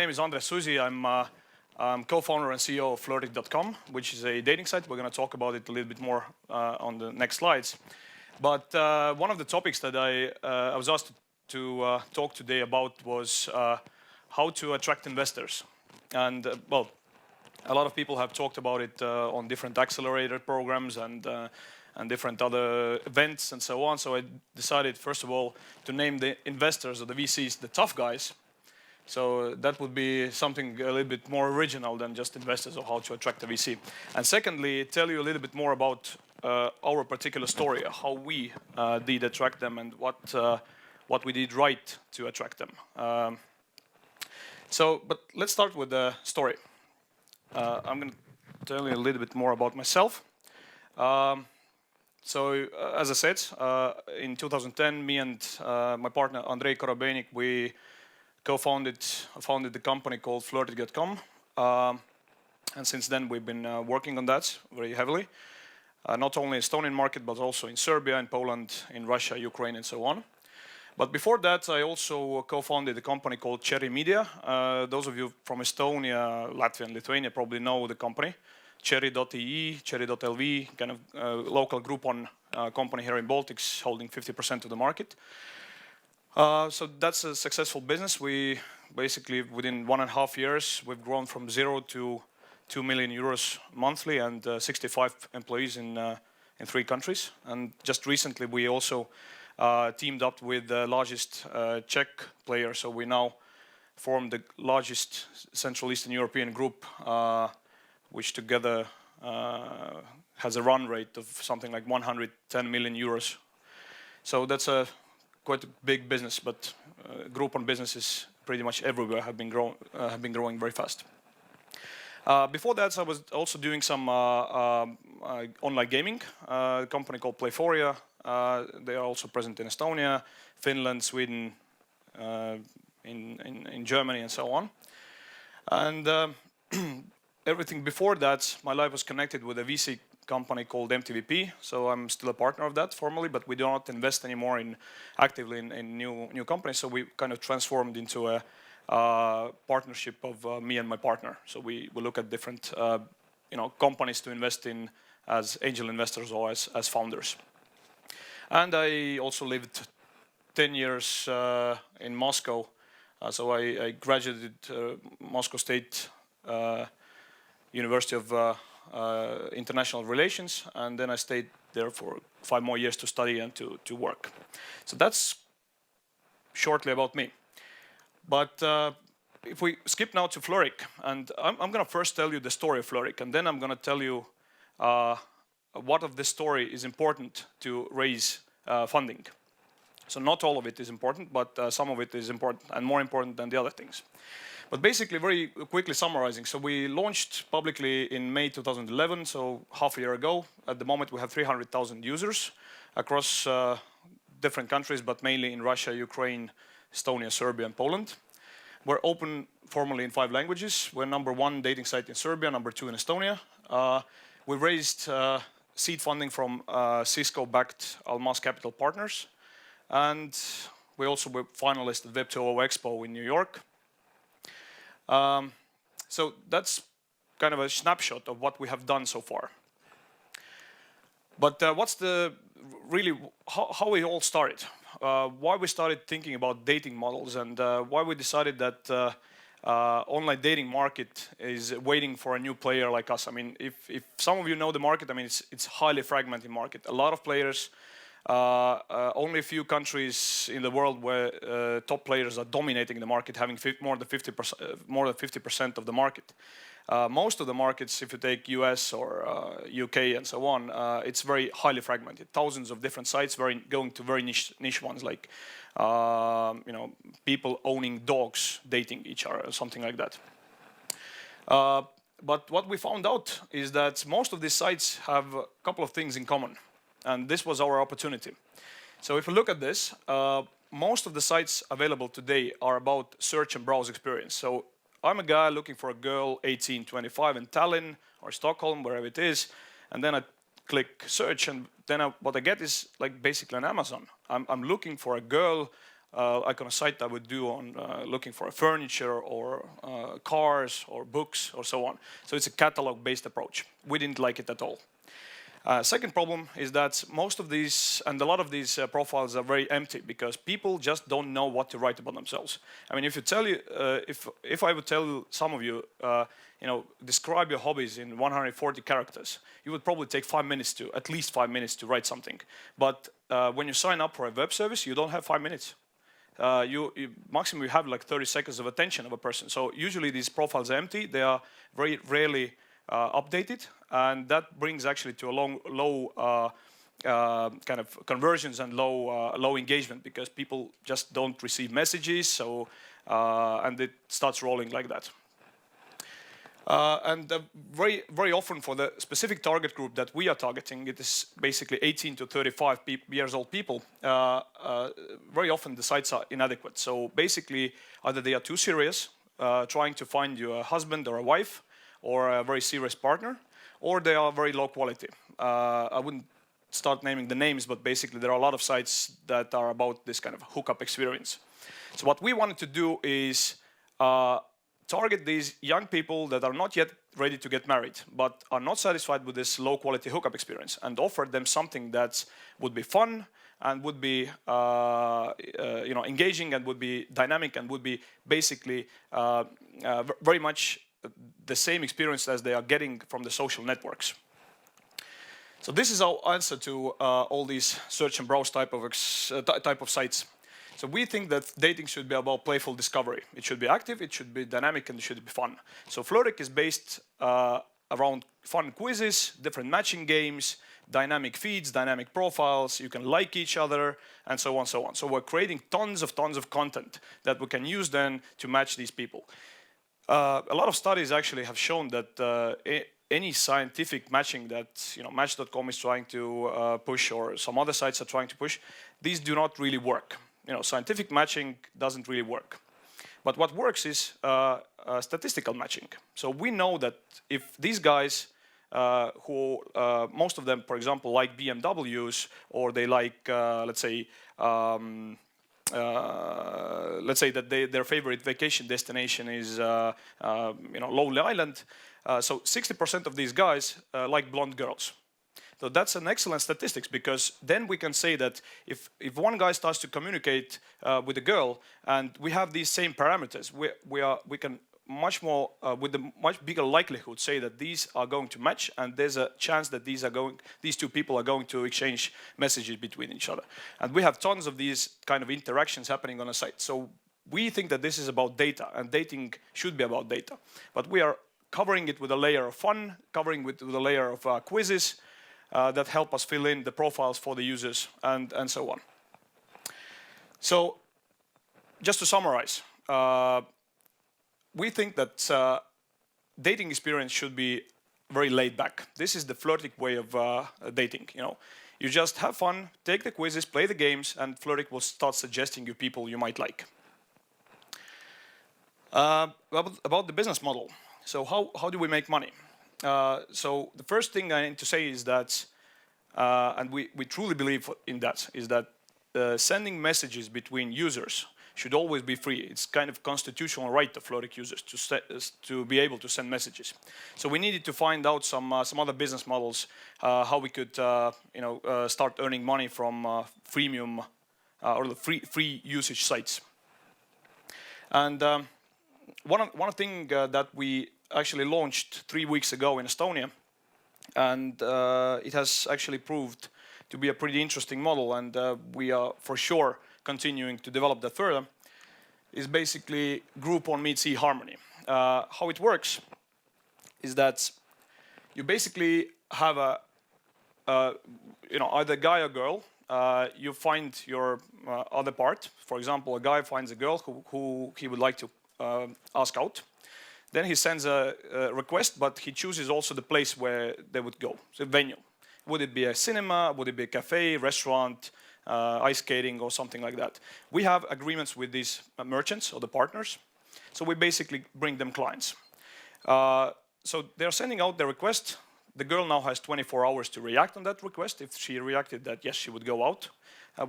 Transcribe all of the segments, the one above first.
name is Andres Susi. I'm co-founder and CEO of Flirtic.com, which is a dating site. We're going to talk about it a little bit more on the next slides. But one of the topics that I was asked to talk today about was how to attract investors. And well, a lot of people have talked about it on different accelerator programs and different other events and so on. So I decided, first of all, to name the investors or the VCs the tough guys. So that would be something a little bit more original than just investors or how to attract a VC. And secondly, tell you a little bit more about our particular story, how we did attract them and what we did right to attract them. But let's start with the story. I'm going to tell you a little bit more about myself. As I said, in 2010, me and my partner Andrei Korobeinik, we founded the company called Flirtic.com. And since then, we've been working on that very heavily. Not only in Estonian market, but also in Serbia, in Poland, in Russia, Ukraine, and so on. But before that, I also co-founded a company called Cherry Media. Those of you from Estonia, Latvia, and Lithuania probably know the company. Cherry.ee, Cherry.lv, kind of local Groupon company here in Baltics, holding 50% of the market. So that's a successful business. We basically, within 1.5 years, we've grown from 0 to 2 million euros monthly and 65 employees in 3 countries. And just recently, we also teamed up with the largest Czech player. So we now form the largest Central Eastern European group, which together has a run rate of something like 110 million euros. So that's quite a big business, but Groupon businesses pretty much everywhere have been growing very fast. Before that, I was also doing some online gaming, a company called Playforia. They are also present in Estonia, Finland, Sweden, in Germany, and so on. And everything before that, my life was connected with a VC company called MTVP. So I'm still a partner of that formally, but we do not invest anymore actively in new companies. So we kind of transformed into a partnership of me and my partner. So we look at different companies to invest in as angel investors or as founders. And I also lived 10 years in Moscow. So I graduated Moscow State University of International Relations, and then I stayed there for 5 more years to study and to work. So that's shortly about me. But if we skip now to Flirtic, and I'm going to first tell you the story of Flirtic, and then I'm going to tell you what of this story is important to raise funding. So not all of it is important, but some of it is important and more important than the other things. But basically, very quickly summarizing, so we launched publicly in May 2011, so half a year ago. At the moment, we have 300,000 users across different countries, but mainly in Russia, Ukraine, Estonia, Serbia, and Poland. We're open formally in 5 languages. We're #1 dating site in Serbia, #2 in Estonia. We raised seed funding from Cisco-backed Almaz Capital partners. And we also were finalists at Web2.0 Expo in New York. So that's kind of a snapshot of what we have done so far. But what's how it all started? Why we started thinking about dating models and why we decided that online dating market is waiting for a new player like us. I mean, if some of you know the market, I mean, it's highly fragmented market. A lot of players, only a few countries in the world where top players are dominating the market, having more than 50% of the market. Most of the markets, if you take US or UK and so on, it's very highly fragmented. Thousands of different sites, going to very niche ones, like people owning dogs, dating each other, or something like that. But what we found out is that most of these sites have a couple of things in common. And this was our opportunity. So if you look at this, most of the sites available today are about search and browse experience. So I'm a guy looking for a girl, 18, 25 in Tallinn or Stockholm, wherever it is. And then I click search, and then what I get is like basically an Amazon. I'm looking for a girl like on a site I would do on looking for furniture or cars or books or so on. So it's a catalog-based approach. We didn't like it at all. Second problem is that most of these and a lot of these profiles are very empty because people just don't know what to write about themselves. I mean, if you tell you, if I would tell some of you, describe your hobbies in 140 characters, you would probably take 5 minutes to, at least 5 minutes to write something. But when you sign up for a web service, you don't have 5 minutes. Maximum you have like 30 seconds of attention of a person. So usually these profiles are empty. They are very rarely updated, and that brings actually to a low kind of conversions and low engagement because people just don't receive messages. So and it starts rolling like that. And very often for the specific target group that we are targeting, it is basically 18 to 35 years old people. Very often the sites are inadequate. So basically either they are too serious, trying to find you a husband or a wife, or a very serious partner, or they are very low quality. I wouldn't start naming the names, but basically there are a lot of sites that are about this kind of hookup experience. So what we wanted to do is target these young people that are not yet ready to get married, but are not satisfied with this low quality hookup experience, and offer them something that would be fun and would be engaging and would be dynamic and would be basically very much the same experience as they are getting from the social networks. So this is our answer to all these search and browse type of sites. So we think that dating should be about playful discovery. It should be active, it should be dynamic, and it should be fun. So Flirtic is based around fun quizzes, different matching games, dynamic feeds, dynamic profiles. You can like each other, and so on, so on. So we're creating tons of content that we can use then to match these people. A lot of studies actually have shown that any scientific matching that Match.com is trying to push, or some other sites are trying to push, these do not really work. Scientific matching doesn't really work. But what works is statistical matching. So we know that if these guys, who most of them, for example, like BMWs, or they like, let's say that their favorite vacation destination is Lonely Island. So 60% of these guys like blonde girls. So that's an excellent statistics, because then we can say that if one guy starts to communicate with a girl and we have these same parameters, we can much more with a much bigger likelihood say that these are going to match, and there's a chance that these two people are going to exchange messages between each other. And we have tons of these kind of interactions happening on a site. So we think that this is about data, and dating should be about data. But we are covering it with a layer of fun, covering it with a layer of quizzes that help us fill in the profiles for the users, and so on. So just to summarize, we think that dating experience should be very laid back. This is the Flirtic way of dating. You just have fun, take the quizzes, play the games, and Flirtic will start suggesting you people you might like. About the business model. So how do we make money? So the first thing I need to say is that, and we truly believe in that, is that sending messages between users should always be free. It's kind of constitutional right of Flirtic users to be able to send messages. So we needed to find out some other business models, how we could start earning money from freemium or the free usage sites. And one thing that we actually launched 3 weeks ago in Estonia, and it has actually proved to be a pretty interesting model, and we are for sure continuing to develop that further, is basically Groupon meets eHarmony. How it works is that you basically have either guy or girl. You find your other part. For example, a guy finds a girl who he would like to ask out. Then he sends a request, but he chooses also the place where they would go, the venue. Would it be a cinema? Would it be a cafe, restaurant, ice skating, or something like that? We have agreements with these merchants or the partners, so we basically bring them clients. So they're sending out the request. The girl now has 24 hours to react on that request. If she reacted that yes, she would go out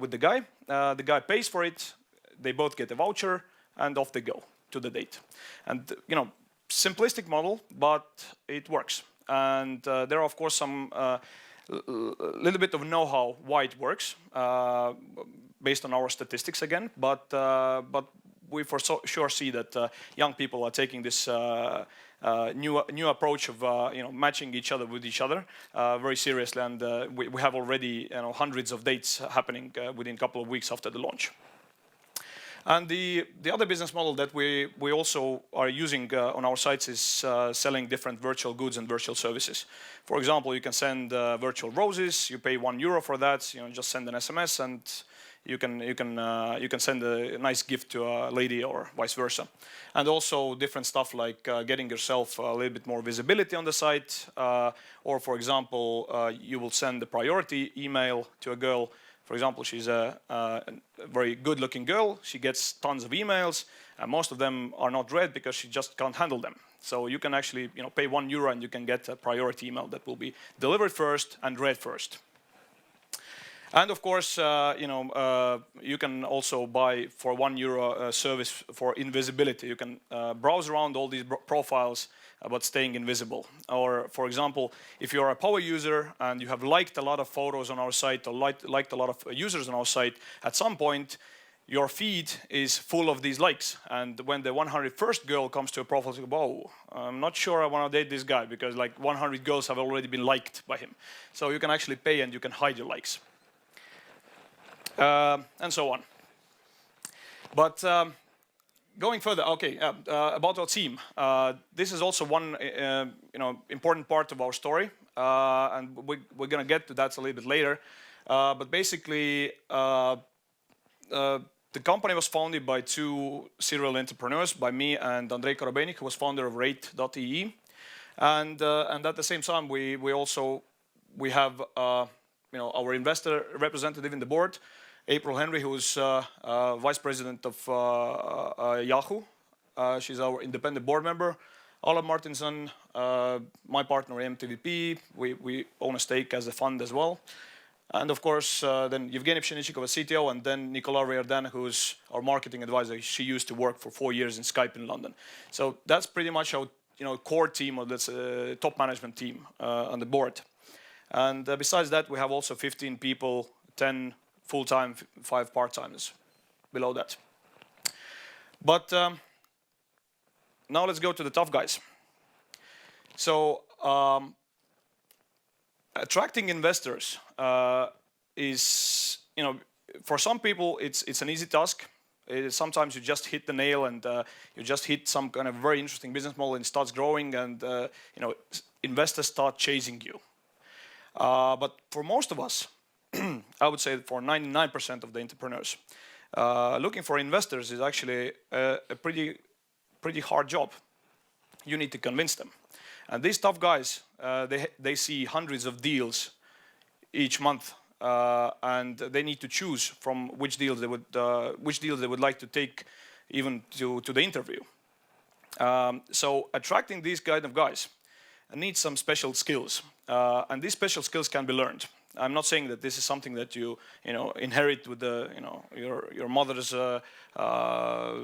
with the guy pays for it, they both get a voucher, and off they go to the date. And simplistic model, but it works. And there are, of course, some little bit of know-how why it works, based on our statistics again. But we for sure see that young people are taking this new approach of matching each other with each other very seriously, and we have already hundreds of dates happening within a couple of weeks after the launch. And the other business model that we also are using on our sites is selling different virtual goods and virtual services. For example, you can send virtual roses. You pay €1 for that. Just send an SMS, and you can send a nice gift to a lady, or vice versa. And also different stuff like getting yourself a little bit more visibility on the site, or for example, you will send a priority email to a girl. For example, she's a very good-looking girl. She gets tons of emails, and most of them are not read because she just can't handle them. So you can actually, pay €1 and you can get a priority email that will be delivered first and read first. And of course, you can also buy for €1 a service for invisibility. You can browse around all these profiles but staying invisible. Or, for example, if you're a power user and you have liked a lot of photos on our site, or liked a lot of users on our site, at some point your feed is full of these likes. And when the 101st girl comes to a profile, you go, "Oh, I'm not sure I want to date this guy because like 100 girls have already been liked by him." So you can actually pay and you can hide your likes. And so on. But going further, okay, about our team. This is also one important part of our story, and we're going to get to that a little bit later. But basically, the company was founded by two serial entrepreneurs, by me and Andres Susi, who was founder of Rate.ee. And at the same time, we have our investor representative in the board, April Henry, who's vice president of Yahoo. She's our independent board member. Ola Martinson, my partner MTVP. We own a stake as a fund as well. And of course, then Evgeny Pshenichikov, a CTO, and then Nicola Riordan, who's our marketing advisor. She used to work for 4 years in Skype in London. So that's pretty much our core team, or that's a top management team on the board. And besides that, we have also 15 people, 10 full-time, 5 part-timers below that. But now let's go to the tough guys. So attracting investors is, for some people, it's an easy task. Sometimes you just hit the nail and you just hit some kind of very interesting business model and it starts growing, and investors start chasing you. But for most of us, I would say for 99% of the entrepreneurs, looking for investors is actually a pretty hard job. You need to convince them. And these tough guys, they see hundreds of deals each month, and they need to choose from which deals they would like to take even to the interview. So attracting these kind of guys needs some special skills, and these special skills can be learned. I'm not saying that this is something that you inherit with your mother's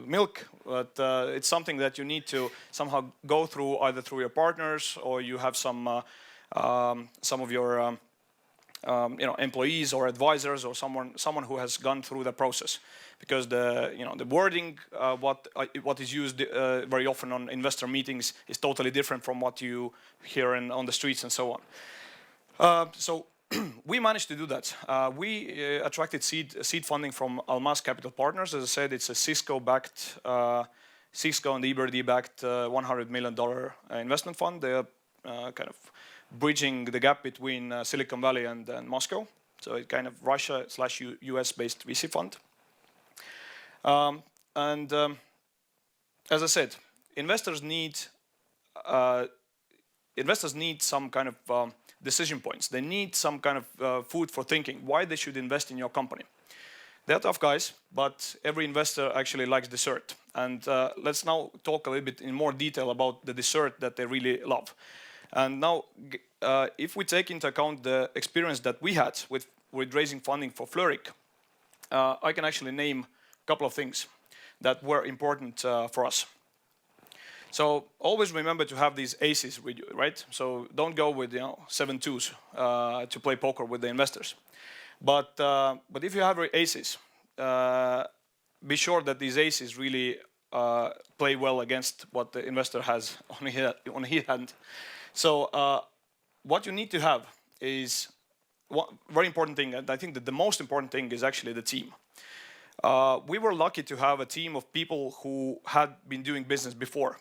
milk, but it's something that you need to somehow go through, either through your partners, or you have some of your employees or advisors, or someone who has gone through the process. Because the wording, what is used very often on investor meetings, is totally different from what you hear on the streets and so on. So we managed to do that. We attracted seed funding from Almaz Capital partners. As I said, it's a Cisco and EBRD-backed $100 million investment fund. They're kind of bridging the gap between Silicon Valley and Moscow. So it's kind of Russia/US-based VC fund. As I said, investors need some kind of decision points. They need some kind of food for thinking why they should invest in your company. They're tough guys, but every investor actually likes dessert. And let's now talk a little bit in more detail about the dessert that they really love. And now, if we take into account the experience that we had with raising funding for Flirtic, I can actually name couple of things that were important for us. So always remember to have these aces with you, right? So don't go with 7 twos to play poker with the investors. But if you have aces, be sure that these aces really play well against what the investor has on his hand. So what you need to have is one very important thing, and I think that the most important thing is actually the team. We were lucky to have a team of people who had been doing business before.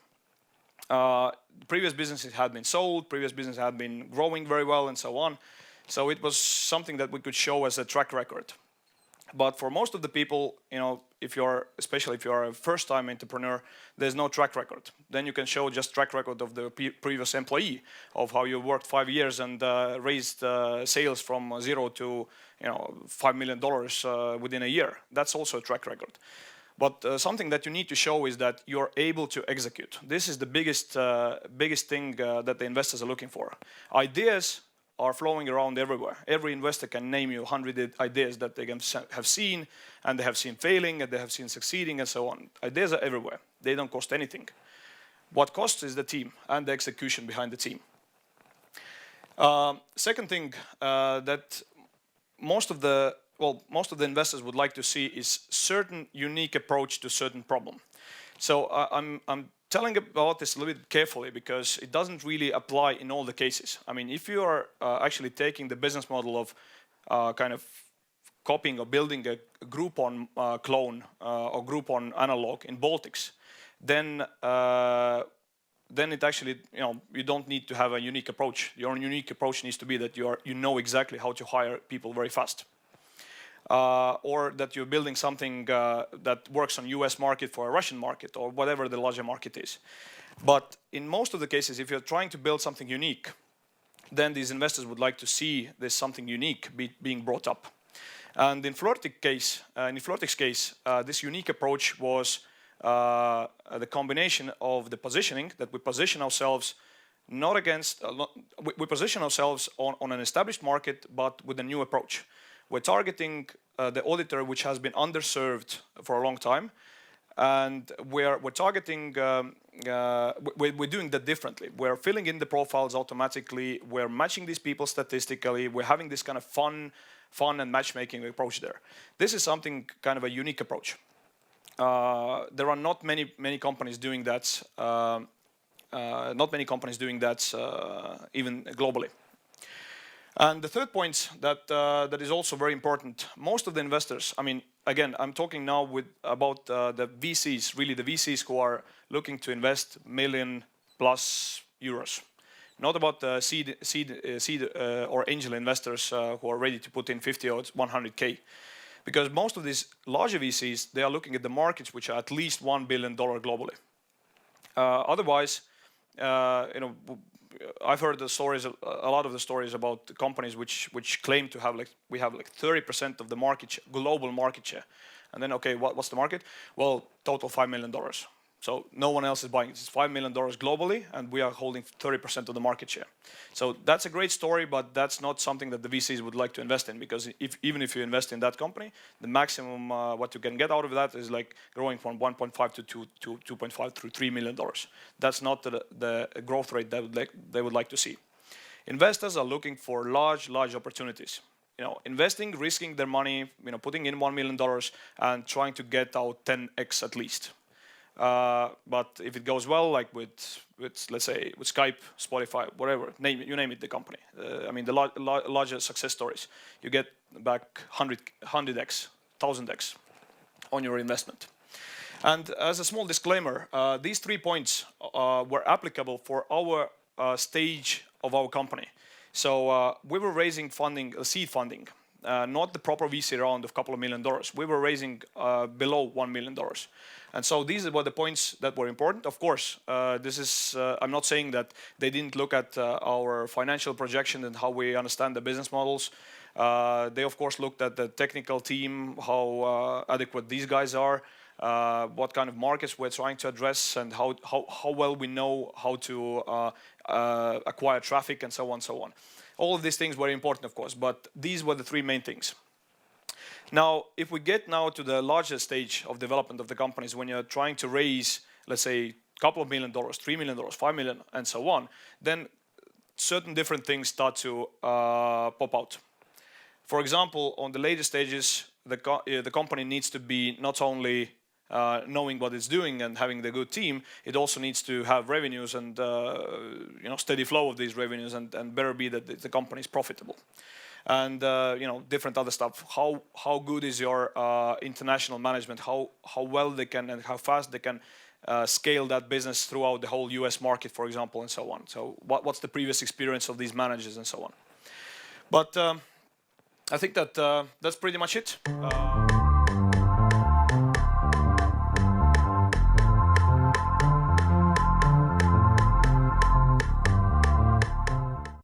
Previous businesses had been sold, previous businesses had been growing very well, and so on. So it was something that we could show as a track record. But for most of the people, especially if you are a first-time entrepreneur, there's no track record. Then you can show just track record of the previous employee, of how you worked 5 years and raised sales from 0 to $5 million within a year. That's also a track record. But something that you need to show is that you're able to execute. This is the biggest thing that the investors are looking for. Ideas are flowing around everywhere. Every investor can name you 100 ideas that they have seen, and they have seen failing, and they have seen succeeding, and so on. Ideas are everywhere. They don't cost anything. What costs is the team and the execution behind the team. Second thing that most of the investors would like to see is certain unique approach to certain problem. So I'm telling about this a little bit carefully because it doesn't really apply in all the cases. I mean, if you are actually taking the business model of kind of copying or building a Groupon clone or Groupon analog in Baltics, then it actually, you don't need to have a unique approach. Your unique approach needs to be that you know exactly how to hire people very fast. Or that you're building something that works on US market for a Russian market or whatever the larger market is. But in most of the cases, if you're trying to build something unique, then these investors would like to see there's something unique being brought up. And in Flirtic's case, this unique approach was the combination of the positioning, that we position ourselves not against, we position ourselves on an established market, but with a new approach. We're targeting the auditor which has been underserved for a long time, and we're targeting, we're doing that differently. We're filling in the profiles automatically, we're matching these people statistically, we're having this kind of fun and matchmaking approach there. This is something kind of a unique approach. There are not many companies doing that, even globally. And the third point that is also very important, most of the investors, I mean, again, I'm talking now about the VCs, really the VCs who are looking to invest €1 million plus. Not about the seed or angel investors who are ready to put in 50 or 100K. Because most of these larger VCs, they are looking at the markets which are at least $1 billion globally. Otherwise, I've heard the stories, a lot of the stories about the companies which claim to have we have 30% of the global market share. And then, okay, what's the market? Well, total $5 million. So no one else is buying. It's $5 million globally, and we are holding 30% of the market share. So that's a great story, but that's not something that the VCs would like to invest in, because even if you invest in that company, the maximum what you can get out of that is like growing from 1.5 to 2.5 through $3 million. That's not the growth rate that they would like to see. Investors are looking for large opportunities. Investing, risking their money, putting in $1 million and trying to get out 10x at least. But if it goes well, like with let's say with Skype, Spotify, whatever, you name it, the company. I mean, the larger success stories, you get back 100x, 1000x on your investment. And as a small disclaimer, these 3 points were applicable for our stage of our company. So we were raising funding, seed funding, not the proper VC round of a couple of $1 million. We were raising below $1 million. And so these were the points that were important. Of course, I'm not saying that they didn't look at our financial projection and how we understand the business models. They, of course, looked at the technical team, how adequate these guys are, what kind of markets we're trying to address, and how well we know how to acquire traffic, and so on, so on. All of these things were important, of course, but these were the 3 main things. Now, if we get now to the larger stage of development of the companies, when you're trying to raise, let's say, a couple of $1 million, $3 million, $5 million, and so on, then certain different things start to pop out. For example, on the later stages, the company needs to be not only knowing what it's doing and having the good team, it also needs to have revenues and steady flow of these revenues, and better be that the company is profitable. And different other stuff. How good is your international management? How well they can and how fast they can scale that business throughout the whole US market, for example, and so on. So what's the previous experience of these managers and so on. But I think that that's pretty much it.